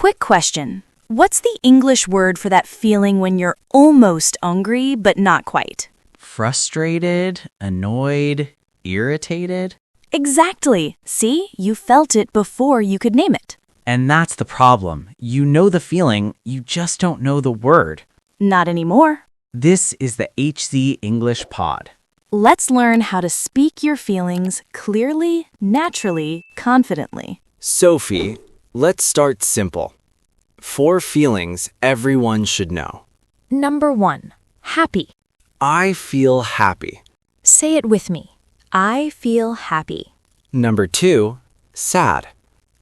Quick question. What's the English word for that feeling when you're almost hungry but not quite? Frustrated, annoyed, irritated? Exactly. See, you felt it before you could name it. And that's the problem. You know the feeling, you just don't know the word. Not anymore. This is the HZ English Pod. Let's learn how to speak your feelings clearly, naturally, confidently. Sophie, let's start simple. 4 feelings everyone should know. Number 1. Happy. I feel happy. Say it with me. I feel happy. Number 2, sad.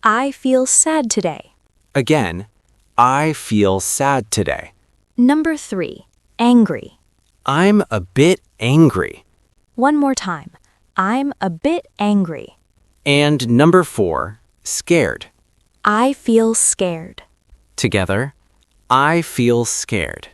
I feel sad today. Again, I feel sad today. Number 3. Angry. I'm a bit angry. One more time. I'm a bit angry. And number 4, scared. I feel scared. Together, I feel scared.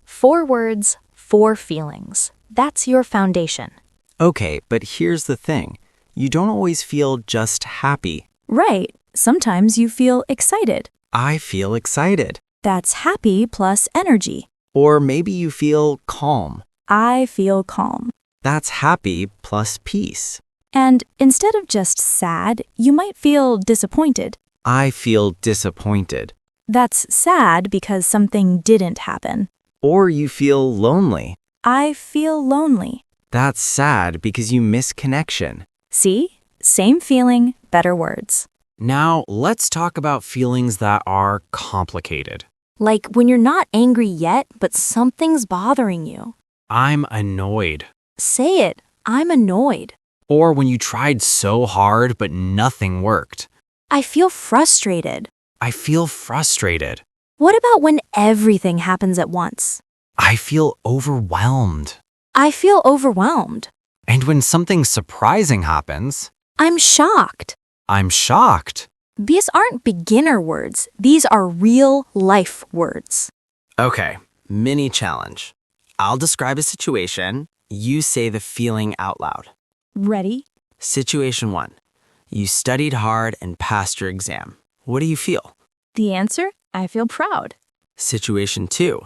4 words, 4 feelings. That's your foundation. Okay, but here's the thing. You don't always feel just happy. Right. Sometimes you feel excited. I feel excited. That's happy plus energy. Or maybe you feel calm. I feel calm. That's happy plus peace. And instead of just sad, you might feel disappointed. I feel disappointed. That's sad because something didn't happen. Or you feel lonely. I feel lonely. That's sad because you miss connection. See? Same feeling, better words. Now, let's talk about feelings that are complicated. Like when you're not angry yet, but something's bothering you. I'm annoyed. Say it. I'm annoyed. Or when you tried so hard but nothing worked. I feel frustrated. I feel frustrated. What about when everything happens at once? I feel overwhelmed. I feel overwhelmed. And when something surprising happens, I'm shocked. I'm shocked. These aren't beginner words. These are real life words. Okay, mini challenge. I'll describe a situation. You say the feeling out loud. Ready? Situation 1. You studied hard and passed your exam. What do you feel? The answer? I feel proud. Situation 2.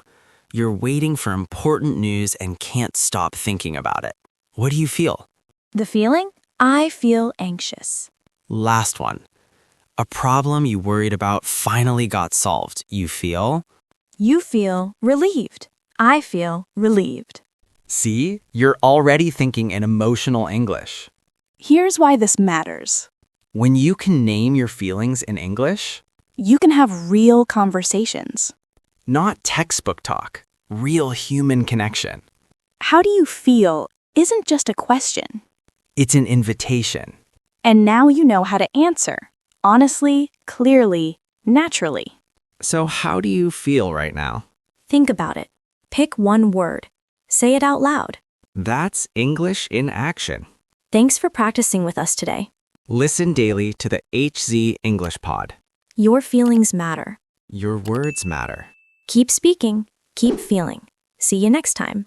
You're waiting for important news and can't stop thinking about it. What do you feel? The feeling? I feel anxious. Last one. A problem you worried about finally got solved. You feel? You feel relieved. I feel relieved. See? You're already thinking in emotional English. Here's why this matters. When you can name your feelings in English, You can have real conversations. not textbook talk, real human connection. How do you feel isn't just a question. It's an invitation. And now you know how to answer. Honestly, clearly, naturally. So how do you feel right now? Think about it. Pick one word. Say it out loud. That's English in action. Thanks for practicing with us today. Listen daily to the HZ English Pod. Your feelings matter. Your words matter. Keep speaking. Keep feeling. See you next time.